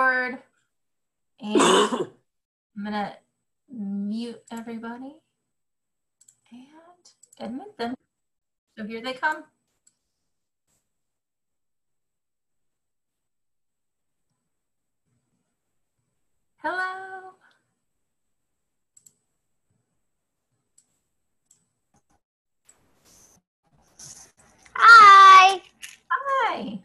record, and I'm gonna mute everybody and admit them. So here they come. Hello. Hi. Hi.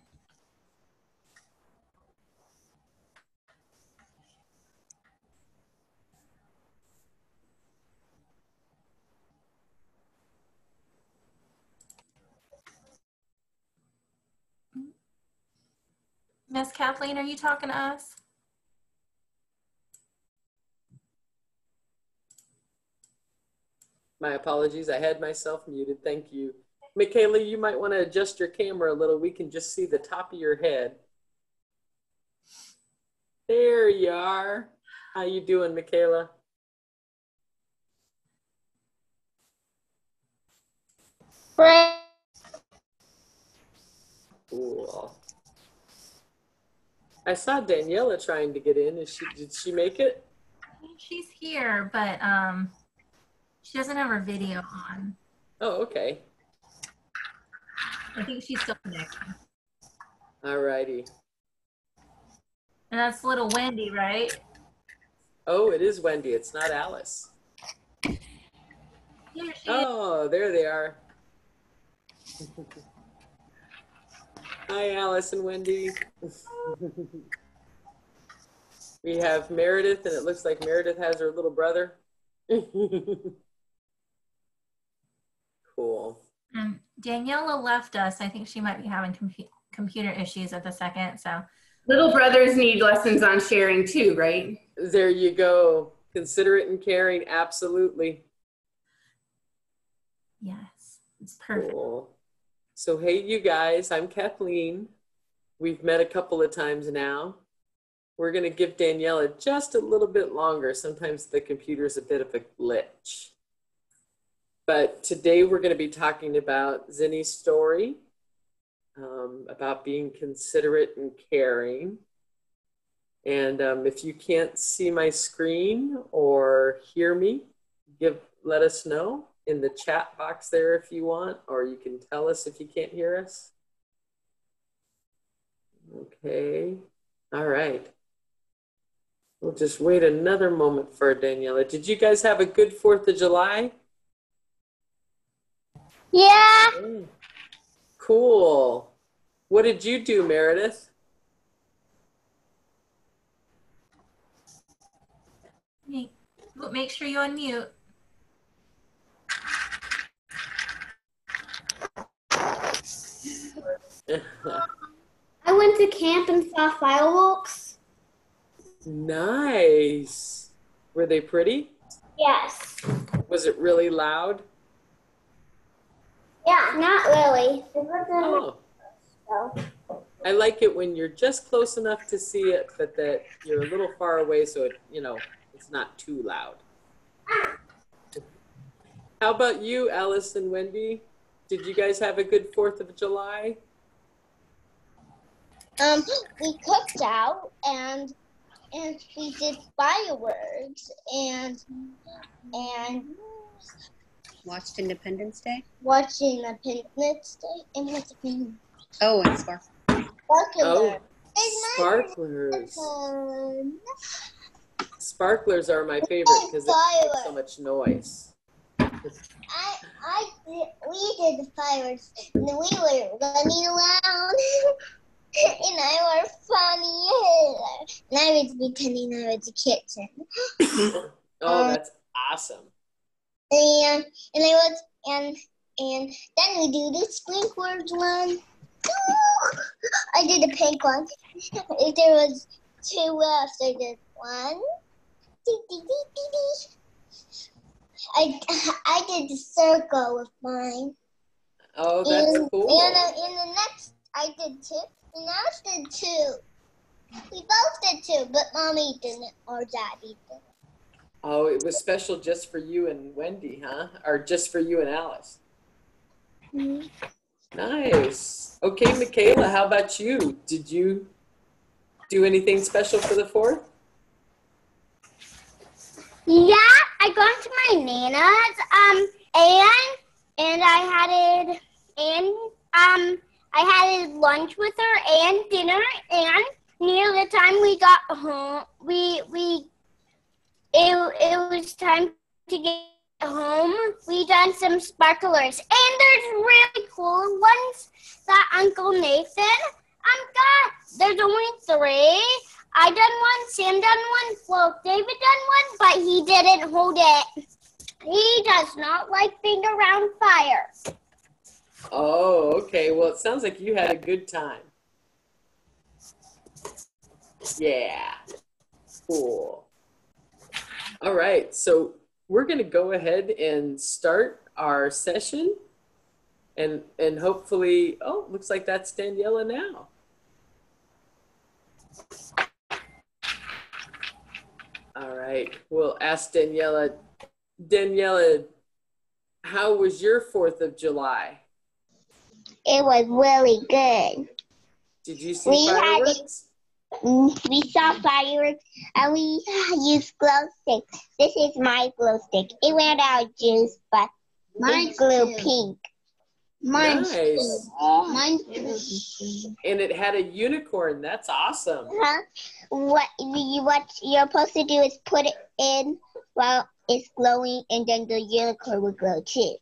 Miss Kathleen, are you talking to us? My apologies, I had myself muted. Thank you. Michaela, you might want to adjust your camera a little. We can just see the top of your head. There you are. How you doing, Michaela? Great. Cool. I saw Daniela trying to get in. Did she make it? She's here, but she doesn't have her video on. Oh, okay. I think she's still connected. All righty. And that's little Wendy, right? Oh, it is Wendy. It's not Alice. Here she Oh, there they are. Hi, Alice and Wendy. We have Meredith, and it looks like Meredith has her little brother. Cool. And Daniela left us. I think she might be having computer issues at the second. So little brothers need lessons on sharing too, right? There you go. Considerate and caring, absolutely. Yes, it's perfect. Cool. So hey, you guys, I'm Kathleen. We've met a couple of times now. We're going to give Daniela just a little bit longer. Sometimes the computer's a bit of a glitch. But today we're going to be talking about Zinni's story, about being considerate and caring. And if you can't see my screen or hear me, let us know in the chat box there if you want, or you can tell us if you can't hear us. Okay, all right. We'll just wait another moment for Daniela. Did you guys have a good 4th of July? Yeah. Okay. Cool. What did you do, Meredith? Make sure you unmute. I went to camp and saw fireworks. Nice. Were they pretty? Yes. Was it really loud? Yeah, not really. Oh. I like it when you're just close enough to see it, but that you're a little far away so it, it's not too loud. How about you, Alice and Wendy? Did you guys have a good 4th of July? We cooked out and we did fireworks and watched Independence Day. Watching Independence Day and what's it? Oh, and sparklers. Oh, sparklers. Sparklers are my favorite because it makes so much noise. We did the fireworks and we were running around and I was funny and I was pretending I was a kitten. Oh, that's awesome. And then we do the sprinklers one. I did a pink one. If there was 2 left, I did 1. I did the circle with mine. Oh, that's cool. And the next, I did 2. And Alice did 2. We both did 2, but Mommy didn't or Daddy didn't. Oh, it was special just for you and Wendy, huh? Or just for you and Alice? Mm-hmm. Nice. Okay, Michaela, how about you? Did you Do anything special for the 4th? Yeah, I got to my nana's, and I had lunch with her and dinner, and near the time we got home, it was time to get home. We done some sparklers, and there's really cool ones that Uncle Nathan got. There's only 3. I done one, Sam done one, well, David done one, but he didn't hold it. He does not like being around fire. Oh, okay. Well, it sounds like you had a good time. Yeah. Cool. All right. So we're going to go ahead and start our session. And hopefully, oh, looks like that's Daniela now. All right. We'll ask Daniela. Daniela, how was your 4th of July? It was really good. Did you see fireworks? We saw fireworks and we used glow sticks. This is my glow stick. It ran out of juice, but it's glue pink. Nice. Mine's And it had a unicorn. That's awesome. Huh? What you're supposed to do is put it in while it's glowing, and then the unicorn will glow too.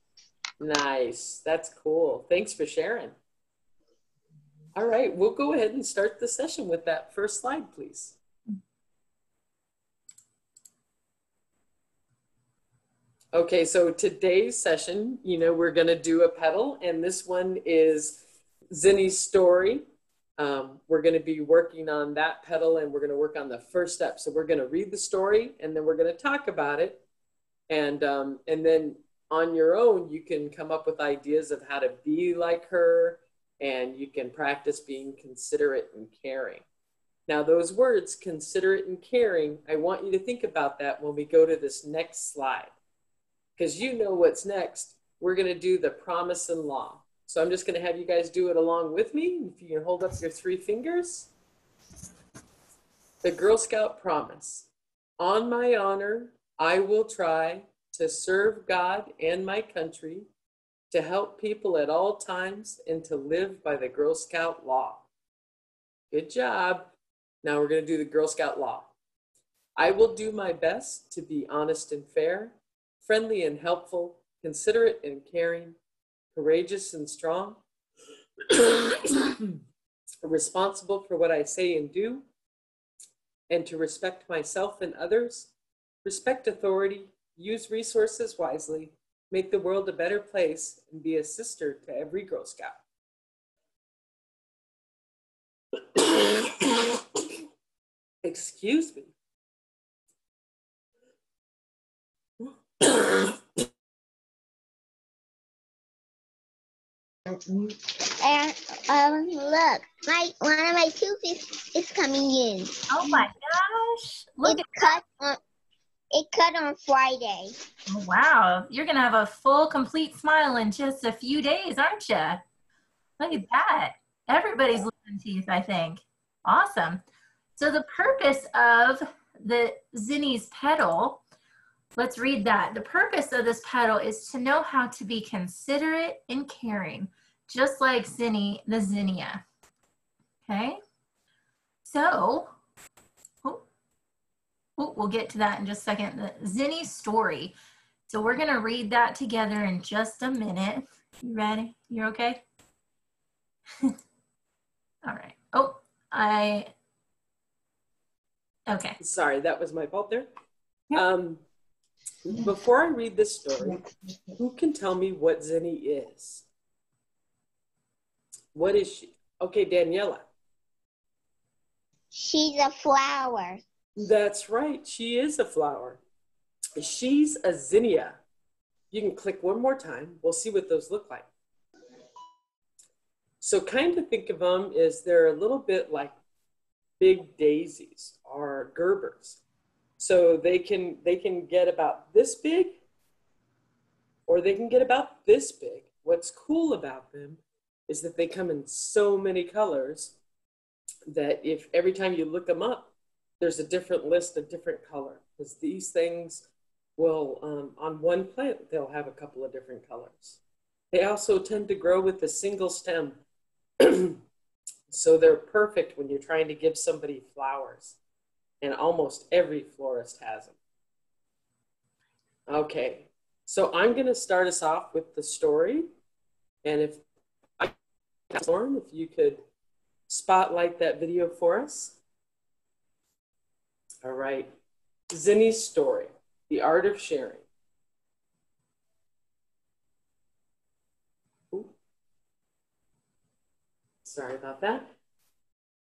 Nice. That's cool. Thanks for sharing. All right, we'll go ahead and start the session with that first slide, please. Okay, so today's session, we're going to do a pedal, and this one is Zinni's story. We're going to be working on that pedal, and we're going to work on the first step. So we're going to read the story, and then we're going to talk about it. And then on your own, you can come up with ideas of how to be like her, and you can practice being considerate and caring. Now, those words, considerate and caring, I want you to think about that when we go to this next slide. Because you know what's next. We're going to do the promise and law. So I'm just going to have you guys do it along with me. If you can hold up your 3 fingers. The Girl Scout promise. On my honor, I will try to serve God and my country, to help people at all times, and to live by the Girl Scout law. Good job. Now we're going to do the Girl Scout law. I will do my best to be honest and fair, friendly and helpful, considerate and caring, courageous and strong, responsible for what I say and do, and to respect myself and others, respect authority, use resources wisely, make the world a better place, and be a sister to every Girl Scout. Excuse me. And look, one of my tooth is coming in. Oh my gosh. Look It cut on Friday. Oh, wow. You're going to have a full, complete smile in just a few days, aren't you? Look at that. Everybody's losing teeth, I think. Awesome. So the purpose of the Zinni's pedal, let's read that. The purpose of this pedal is to know how to be considerate and caring, just like Zinni, the Zinnia. Okay? So, we'll get to that in just a second. The Zinni's story. So we're going to read that together in just a minute. You ready? You're okay? All right. Okay. Sorry, that was my fault there. Before I read this story, who can tell me what Zinni is? What is she? Okay, Daniela. She's a flower. That's right. She is a flower. She's a zinnia. You can click one more time. We'll see what those look like. So kind of think of them as they're a little bit like big daisies or gerbers. So they can get about this big, or they can get about this big. What's cool about them is that they come in so many colors, that if every time you look them up, there's a different list, a different color, because these things will, on one plant, they'll have a couple of different colors. They also tend to grow with a single stem. So they're perfect when you're trying to give somebody flowers. And almost every florist has them. Okay, so I'm going to start us off with the story. And if Lauren, if you could spotlight that video for us. All right, Zinni's story, The Art of Sharing. Ooh. Sorry about that.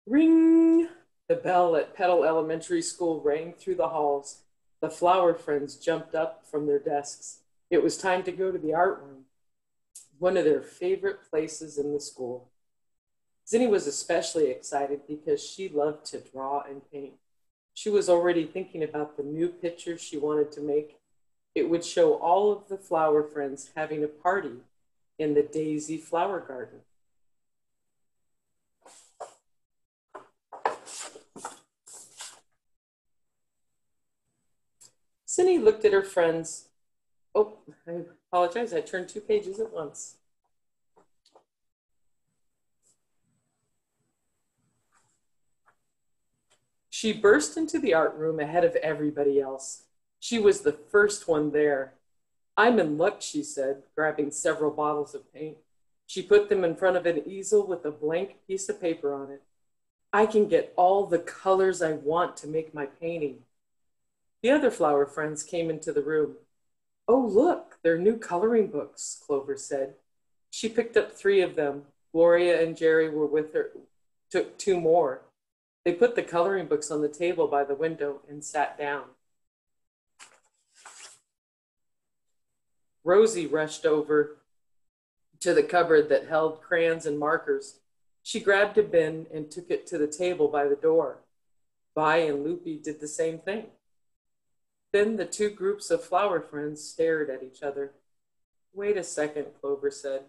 Ring! The bell at Petal Elementary School rang through the halls. The flower friends jumped up from their desks. It was time to go to the art room, one of their favorite places in the school. Zinni was especially excited because she loved to draw and paint. She was already thinking about the new picture she wanted to make. It would show all of the flower friends having a party in the daisy flower garden. Zinni looked at her friends. Oh, I apologize. I turned 2 pages at once. She burst into the art room ahead of everybody else. She was the first one there. I'm in luck, she said, grabbing several bottles of paint. She put them in front of an easel with a blank piece of paper on it. I can get all the colors I want to make my painting. The other flower friends came into the room. Oh, look, they're new coloring books, Clover said. She picked up 3 of them. Gloria and Jerry were with her, took 2 more. They put the coloring books on the table by the window and sat down. Rosie rushed over to the cupboard that held crayons and markers. She grabbed a bin and took it to the table by the door. Vi and Loopy did the same thing. Then the 2 groups of flower friends stared at each other. Wait a second, Clover said.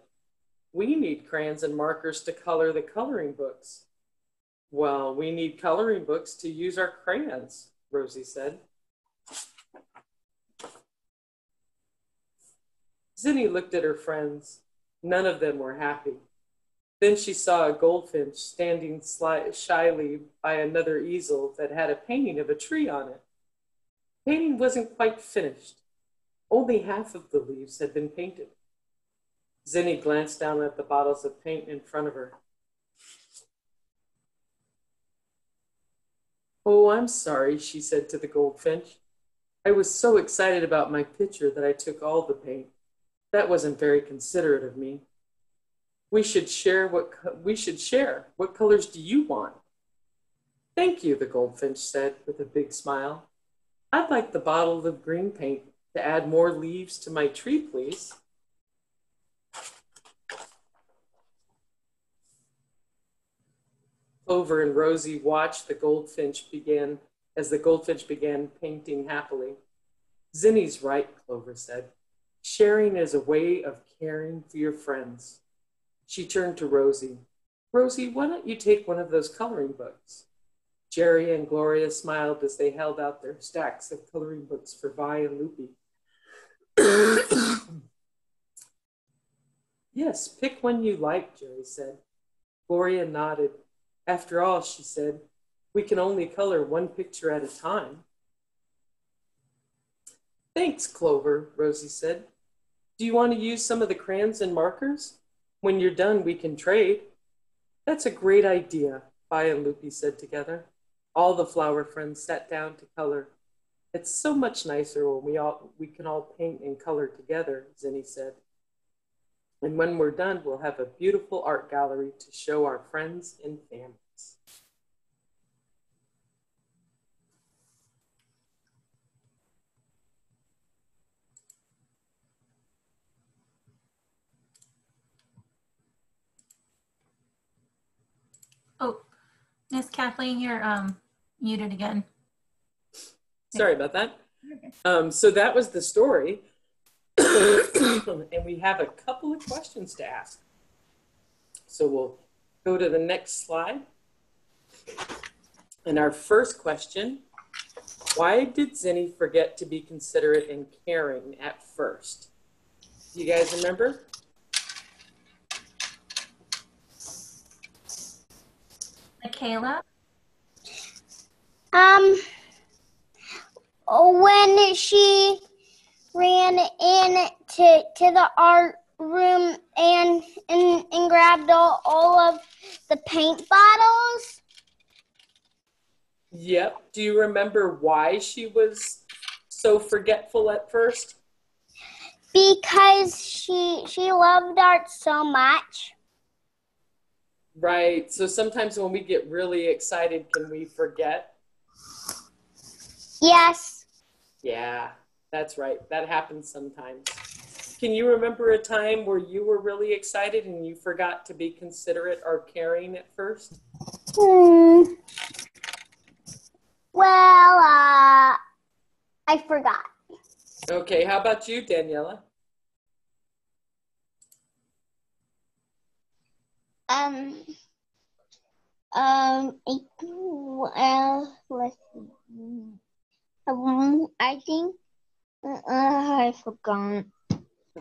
We need crayons and markers to color the coloring books. Well, we need coloring books to use our crayons, Rosie said. Zinni looked at her friends. None of them were happy. Then she saw a goldfinch standing shyly by another easel that had a painting of a tree on it. The painting wasn't quite finished. Only half of the leaves had been painted. Zinni glanced down at the bottles of paint in front of her. Oh, I'm sorry, she said to the goldfinch. I was so excited about my picture that I took all the paint. That wasn't very considerate of me. We should share. What colors do you want? Thank you, the goldfinch said with a big smile. I'd like the bottle of green paint to add more leaves to my tree, please. Clover and Rosie watched the goldfinch began painting happily. Zinni's right, Clover said. Sharing is a way of caring for your friends. She turned to Rosie. Rosie, why don't you take one of those coloring books? Jerry and Gloria smiled as they held out their stacks of coloring books for Vi and Loopy. Yes, pick one you like, Jerry said. Gloria nodded. After all, she said, we can only color one picture at a time. Thanks, Clover, Rosie said. Do you want to use some of the crayons and markers? When you're done, we can trade. That's a great idea, Vi and Loopy said together. All the flower friends sat down to color. It's so much nicer when we can all paint and color together, Zinni said. And when we're done, we'll have a beautiful art gallery to show our friends and families. Oh, Miss Kathleen, you're muted again. Sorry about that. So that was the story. And we have a couple of questions to ask. So we'll go to the next slide. And our first question, why did Zinni forget to be considerate and caring at first? Do you guys remember? Michaela? When she ran in to the art room and grabbed all of the paint bottles. Yep. Do you remember why she was so forgetful at first? Because she loved art so much. Right. So sometimes when we get really excited, can we forget? Yes. Yeah, that's right. That happens sometimes. Can you remember a time where you were really excited and you forgot to be considerate or caring at first? Well, I forgot. Okay, how about you, Daniela? Let's see. I think I forgot.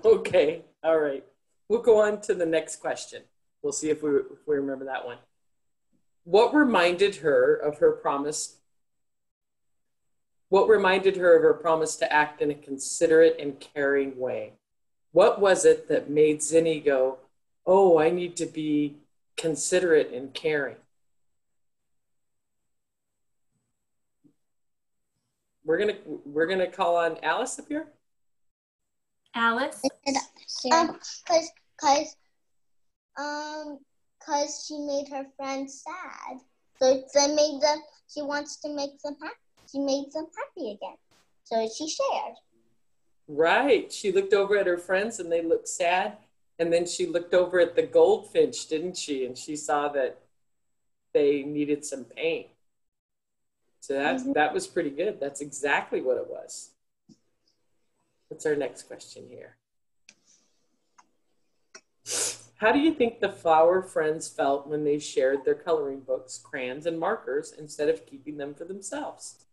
Okay, all right. We'll go on to the next question. We'll see if we remember that one. What reminded her of her promise? What reminded her of her promise to act in a considerate and caring way? What was it that made Zinni go, oh, I need to be considerate and caring? We're gonna call on Alice up here. Alice? Cause she made her friends sad. So she wants to make them happy. She made them happy again. So she shared. Right. She looked over at her friends and they looked sad. And then she looked over at the goldfinch, didn't she? And she saw that they needed some paint. So that was pretty good. That's exactly what it was. What's our next question here? How do you think the flower friends felt when they shared their coloring books, crayons, and markers instead of keeping them for themselves?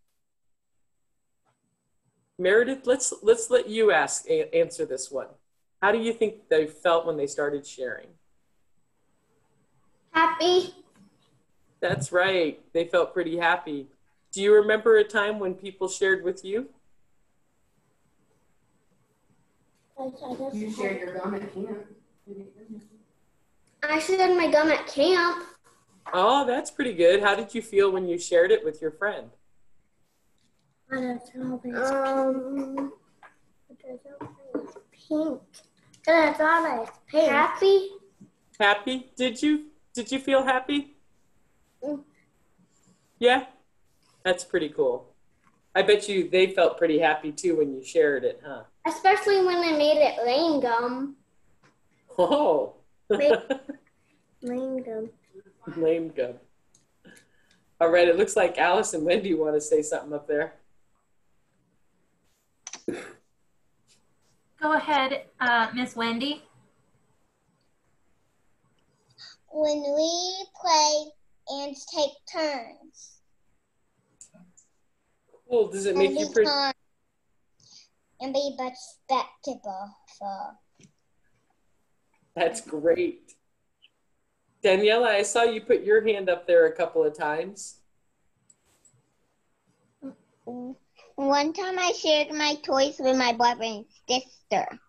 Meredith, let's let you answer this one. How do you think they felt when they started sharing? Happy. That's right. They felt pretty happy. Do you remember a time when people shared with you? You shared your gum at camp. I shared my gum at camp. Oh, that's pretty good. How did you feel when you shared it with your friend? Pink. I thought it's pink. Happy. Happy? Did you feel happy? Yeah, that's pretty cool. I bet you they felt pretty happy too when you shared it, huh? Especially when I made it lame gum. Oh. Lame gum. Lame gum. All right, it looks like Alice and Wendy want to say something up there. Go ahead, Miss Wendy. When we play and take turns. Cool. Does it make you pretty? And be respectable. That's great. Daniela, I saw you put your hand up there a couple of times. One time I shared my toys with my brother and sister.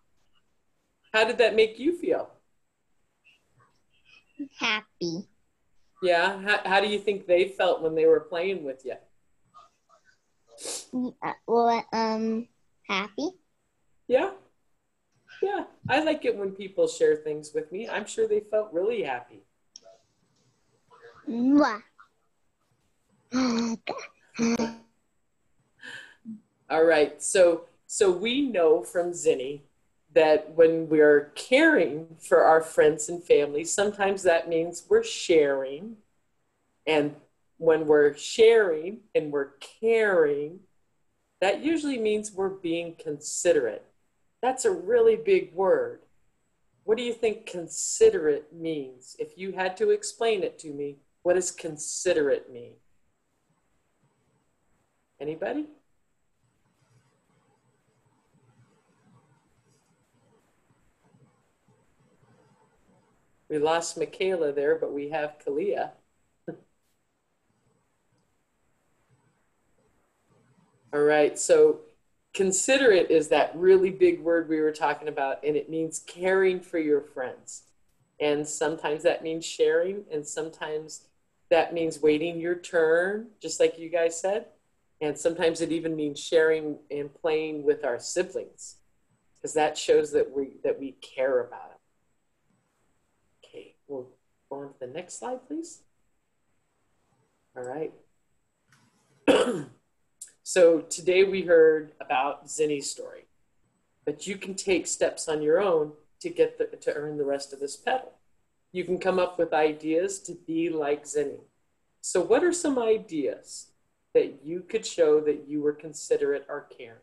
How did that make you feel? Happy. Yeah. How do you think they felt when they were playing with you? Happy. Yeah. Yeah. I like it when people share things with me. I'm sure they felt really happy. All right. So we know from Zinni that when we're caring for our friends and family, sometimes that means we're sharing. And when we're sharing and we're caring, that usually means we're being considerate. That's a really big word. What do you think considerate means? If you had to explain it to me, What does considerate mean? Anybody? We lost Michaela there, but we have Kalia. All right, so considerate is that really big word we were talking about, and it means caring for your friends. And sometimes that means sharing, and sometimes that means waiting your turn, just like you guys said. And sometimes it even means sharing and playing with our siblings, because that shows that we care about them. Okay, we'll go on to the next slide, please. All right. So today we heard about Zinni's story, but you can take steps on your own to to earn the rest of this petal. You can come up with ideas to be like Zinni. So what are some ideas that you could show that you were considerate or caring?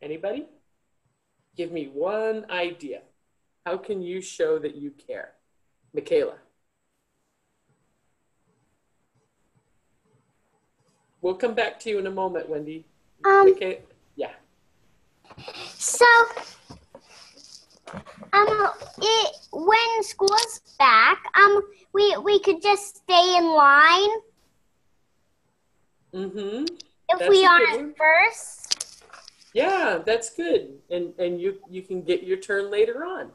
Anybody? Give me one idea. How can you show that you care? Michaela. We'll come back to you in a moment, Wendy. Michaela, yeah. So, when school's back, we could just stay in line. Mm-hmm. If we aren't first. Yeah, that's good. And you can get your turn later on.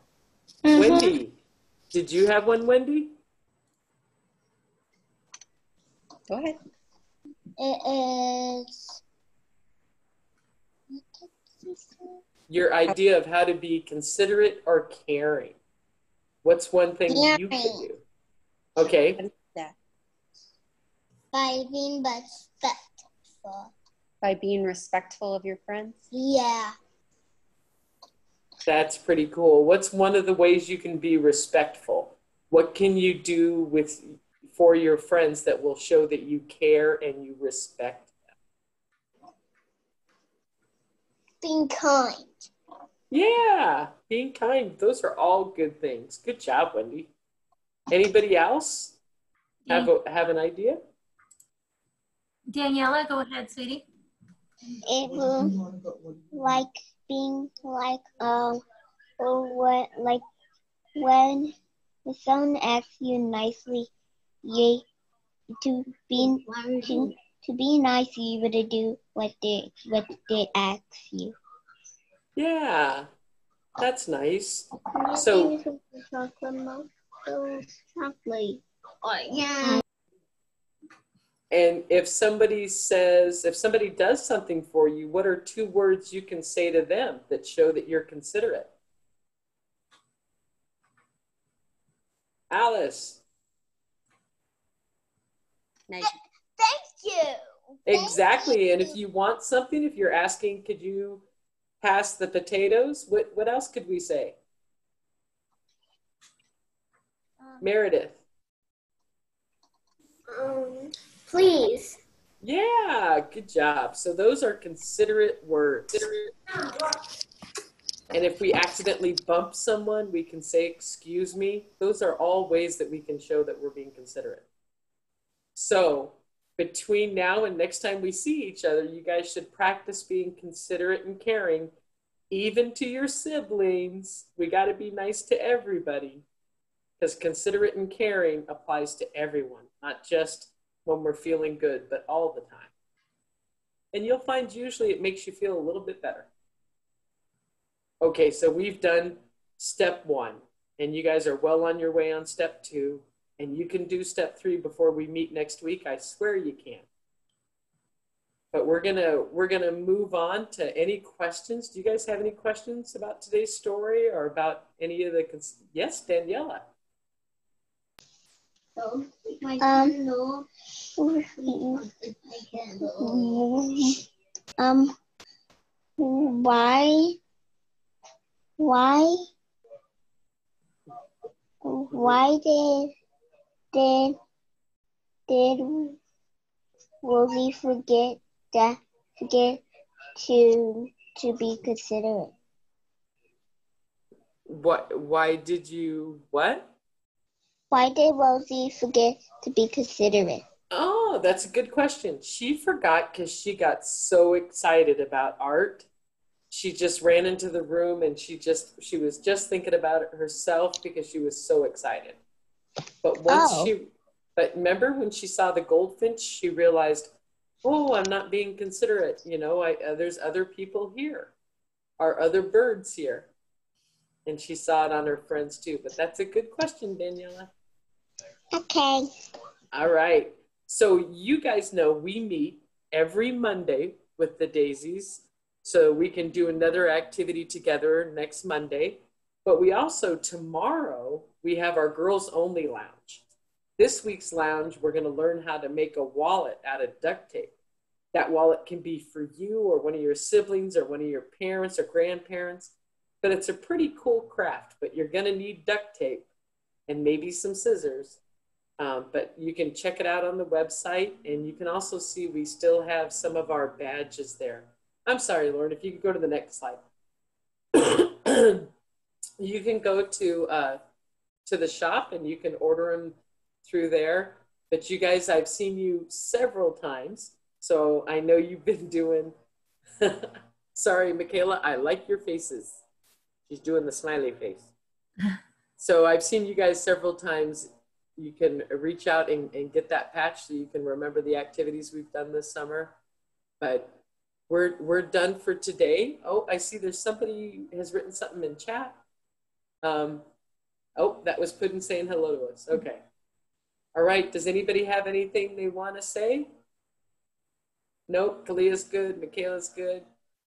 Mm-hmm. Wendy, did you have one, Wendy? Go ahead. It is. Your idea of how to be considerate or caring. What's one thing you could do? Okay. By being respectful. By being respectful of your friends? Yeah. That's pretty cool. What's one of the ways you can be respectful? What can you do for your friends that will show that you care and you respect them? Being kind. Yeah, being kind. Those are all good things. Good job, Wendy. Anybody else have an idea? Daniela, go ahead, sweetie. It will like being like when someone asks you nicely, to be nice, you would do what they ask you. Yeah, that's nice. So yeah. And if somebody does something for you, what are 2 words you can say to them that show that you're considerate? Alice. Thank you. Exactly. And if you want something, if you're asking, could you pass the potatoes? What else could we say? Meredith. Please. Yeah, good job. So those are considerate words. And if we accidentally bump someone, we can say, excuse me. Those are all ways that we can show that we're being considerate. So between now and next time we see each other, you guys should practice being considerate and caring, even to your siblings. We got to be nice to everybody, because considerate and caring applies to everyone, not just when we're feeling good, but all the time. And you'll find usually it makes you feel a little bit better. Okay, so we've done step 1, and you guys are well on your way on step 2, and you can do step 3 before we meet next week. I swear you can. But we're gonna move on to any questions. Do you guys have any questions about today's story or about any of the? Yes, Daniela. Why did Rosie forget to be considerate? Why did you what? Why did Rosie forget to be considerate? Oh, that's a good question. She forgot because she got so excited about art. She just ran into the room and she was just thinking about it herself because she was so excited. But but remember when she saw the goldfinch, she realized, oh, I'm not being considerate. You know, there's other people here, are other birds here. And she saw it on her friends too. But that's a good question, Daniela. Okay. All right. So you guys know we meet every Monday with the Daisies. So we can do another activity together next Monday. But we also, tomorrow, we have our girls only lounge. This week's lounge, we're going to learn how to make a wallet out of duct tape. That wallet can be for you or one of your siblings or one of your parents or grandparents. But it's a pretty cool craft. But you're going to need duct tape and maybe some scissors. But you can check it out on the website. And you can also see we still have some of our badges there. I'm sorry, Lauren, if you could go to the next slide. You can go to the shop and you can order them through there. But you guys, I've seen you several times. So I know you've been doing, sorry, Michaela, I like your faces. She's doing the smiley face. So I've seen you guys several times. You can reach out and get that patch so you can remember the activities we've done this summer. But we're done for today. Oh, I see there's somebody has written something in chat. Oh, that was Puddin saying hello to us. Okay. All right. Does anybody have anything they want to say? Nope. Kalia's good. Michaela's good.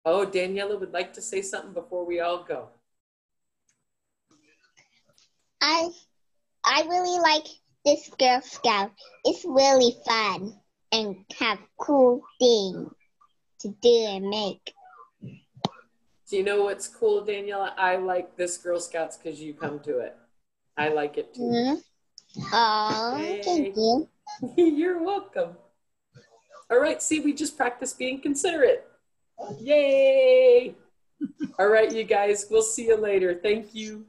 Oh, Daniela would like to say something before we all go. I really like this Girl Scout. It's really fun and have cool things to do and make. Do you know what's cool, Daniela? I like this Girl Scouts because you come to it. I like it too. Mm-hmm. Oh, thank you. You're welcome. All right, see, we just practiced being considerate. Yay! All right, you guys, we'll see you later. Thank you.